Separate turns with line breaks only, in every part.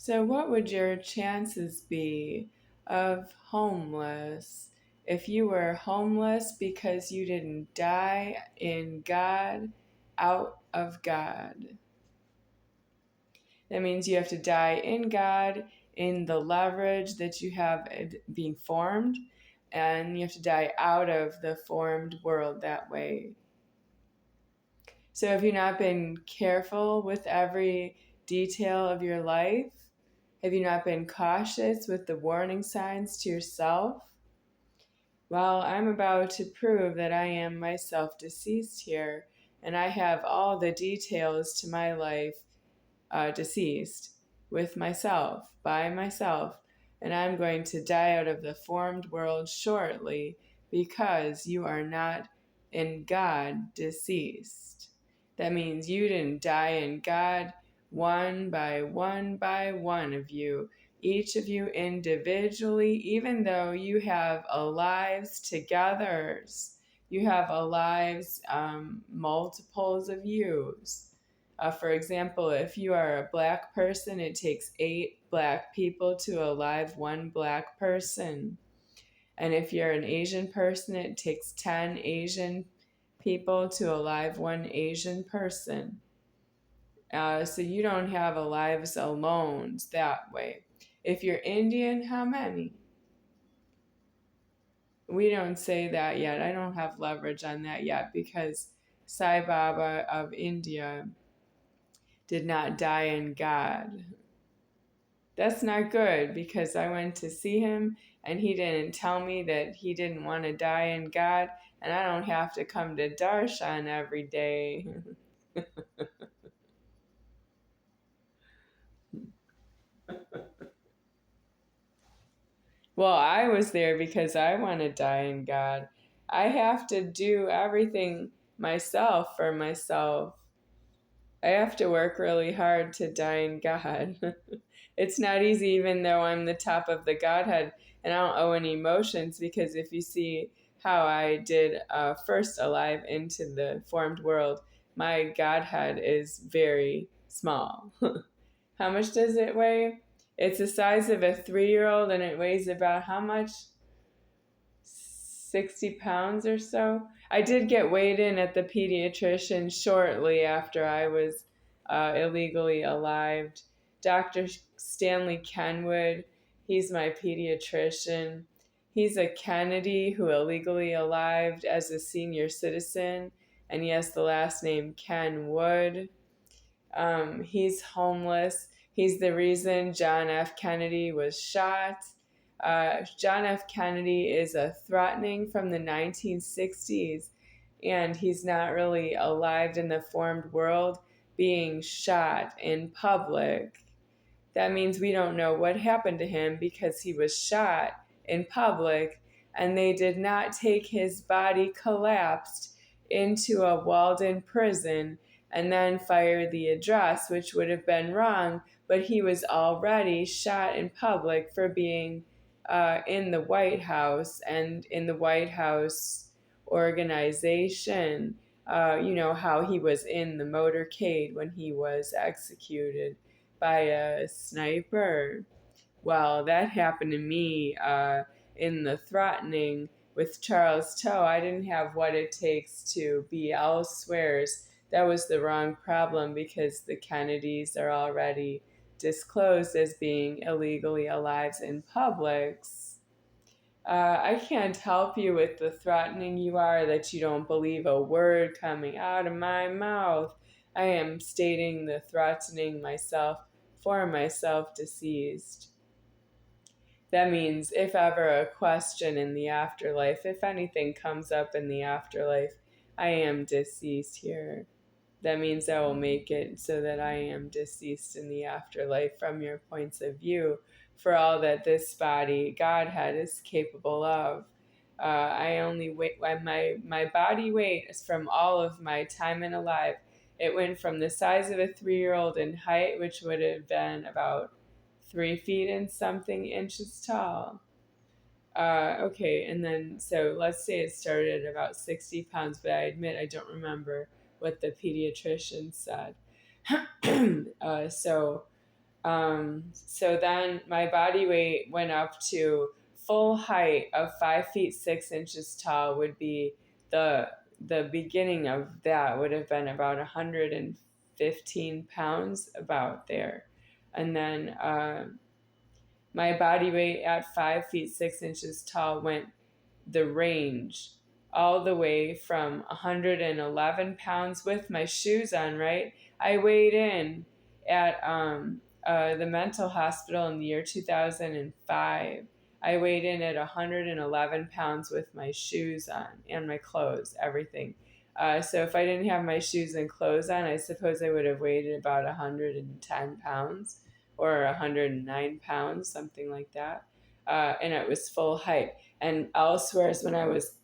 So, what would your chances be of homeless if you were homeless because you didn't die in God, out of God? That means you have to die in God, in the leverage that you have being formed, and you have to die out of the formed world that way. So, have you not been careful with every detail of your life? Have you not been cautious with the warning signs to yourself? Well, I'm about to prove that I am myself deceased here, and I have all the details to my life deceased with myself, by myself, and I'm going to die out of the formed world shortly because you are not in God deceased. That means you didn't die in God one by one of you, each of you individually, even though you have a lives together. You have a lives multiples of yous. For example, if you are a black person, it takes 8 black people to alive one black person. And if you're an Asian person, it takes 10 Asian people to alive one Asian person. So you don't have lives alone that way. If you're Indian, how many? We don't say that yet. I don't have leverage on that yet because Sai Baba of India did not die in God. That's not good because I went to see him and he didn't tell me that he didn't want to die in God, and I don't have to come to Darshan every day. Well, I was there because I want to die in God. I have to do everything myself for myself. I have to work really hard to die in God. It's not easy, even though I'm the top of the Godhead and I don't owe any emotions, because if you see how I did first alive into the formed world, my Godhead is very small. How much does it weigh? It's the size of a 3-year-old and it weighs about how much? 60 pounds or so. I did get weighed in at the pediatrician shortly after I was illegally alived. Dr. Stanley Kenwood, he's my pediatrician. He's a Kennedy who illegally alived as a senior citizen, and he has the last name Kenwood. He's homeless. He's the reason John F. Kennedy was shot. John F. Kennedy is a threatening from the 1960s, and he's not really alive in the formed world, being shot in public. That means we don't know what happened to him because he was shot in public, and they did not take his body collapsed into a walled-in prison and then fire the address, which would have been wrong, but he was already shot in public for being in the White House and in the White House organization. You know how he was in the motorcade when he was executed by a sniper. Well, that happened to me in the threatening with Charles Toe. I didn't have what it takes to be elsewheres. That was the wrong problem because the Kennedys are already disclosed as being illegally alive in Publix. I can't help you with the threatening you are that you don't believe a word coming out of my mouth. I am stating the threatening myself for myself deceased. That means if ever a question in the afterlife, if anything comes up in the afterlife, I am deceased here. That means I will make it so that I am deceased in the afterlife from your points of view for all that this body, Godhead, is capable of. I only wait, my body weight is from all of my time in alive. It went from the size of a 3-year-old in height, which would have been about 3 feet and something inches tall. Okay, and then so let's say it started at about 60 pounds, but I admit I don't remember what the pediatrician said. So So then my body weight went up to full height of 5 feet 6 inches tall would be the the beginning of that would have been about 115 pounds about there. And then my body weight at 5 feet 6 inches tall went the range all the way from 111 pounds with my shoes on, right? I weighed in at the mental hospital in the year 2005. I weighed in at 111 pounds with my shoes on and my clothes, everything. So if I didn't have my shoes and clothes on, I suppose I would have weighed about 110 pounds or 109 pounds, something like that. And it was full height. And elsewhere, when I was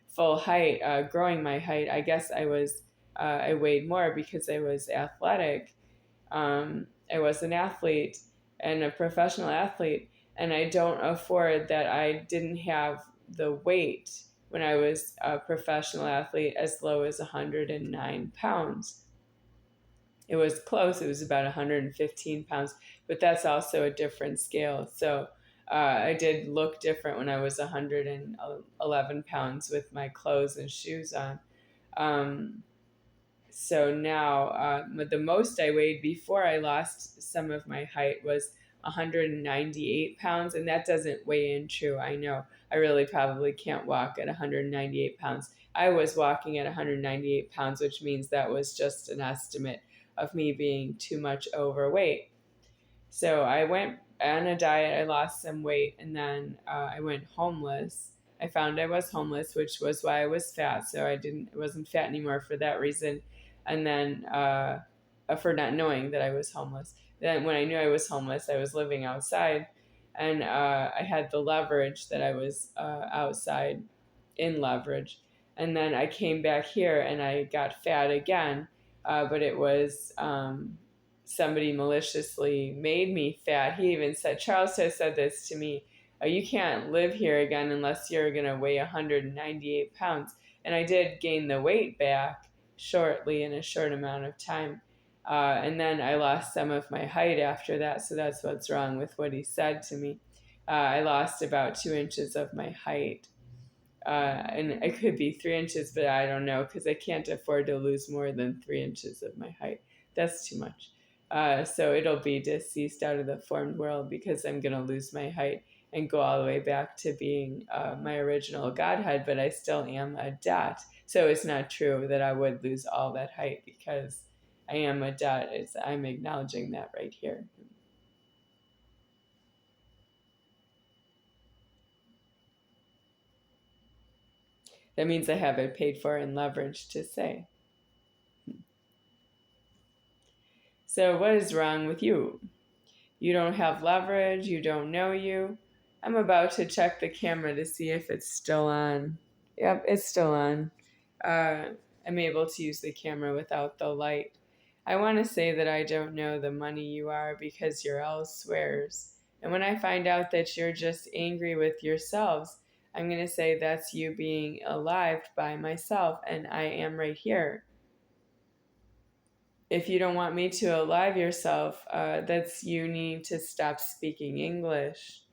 full height, growing my height, I guess I weighed more because I was athletic. I was an athlete and a professional athlete, and I don't afford that I didn't have the weight when I was a professional athlete as low as 109 pounds. It was close. It was about 115 pounds, but that's also a different scale. So I did look different when I was 111 pounds with my clothes and shoes on. Um, so now, the most I weighed before I lost some of my height was 198 pounds, and that doesn't weigh in true. I know I really probably can't walk at 198 pounds. I was walking at 198 pounds, which means that was just an estimate of me being too much overweight. So I went on a diet, I lost some weight, and then I went homeless. I found I was homeless, which was why I was fat. So I wasn't fat anymore for that reason. And then for not knowing that I was homeless. Then when I knew I was homeless, I was living outside, and I had the leverage that I was outside in leverage. And then I came back here and I got fat again, but it was somebody maliciously made me fat. He even said, Charles has said this to me, you can't live here again unless you're going to weigh 198 pounds. And I did gain the weight back shortly in a short amount of time. And then I lost some of my height after that. So that's what's wrong with what he said to me. I lost about 2 inches of my height. And it could be 3 inches, but I don't know because I can't afford to lose more than 3 inches of my height. That's too much. So it'll be deceased out of the formed world because I'm going to lose my height and go all the way back to being my original Godhead, but I still am a dot. So it's not true that I would lose all that height because I am a dot. I'm acknowledging that right here. That means I have it paid for in leverage to say. So what is wrong with you? You don't have leverage, you don't know you. I'm about to check the camera to see if it's still on. Yep, it's still on. I'm able to use the camera without the light. I want to say that I don't know the money you are because you're elsewheres. And when I find out that you're just angry with yourselves, I'm going to say that's you being alive by myself, and I am right here. If you don't want me to alive yourself, that's you need to stop speaking English.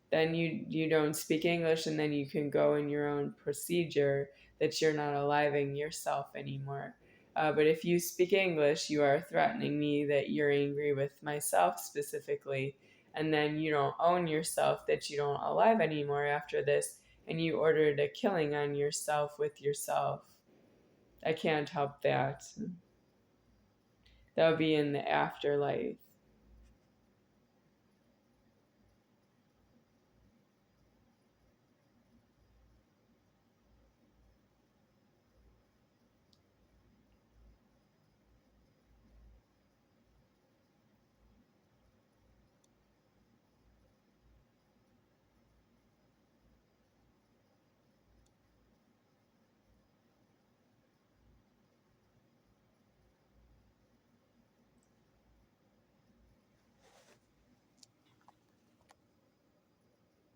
Then you don't speak English, and then you can go in your own procedure that you're not aliving yourself anymore. But if you speak English, you are threatening me that you're angry with myself specifically, and then you don't own yourself that you don't alive anymore after this, and you ordered a killing on yourself with yourself. I can't help that. That would be in the afterlife.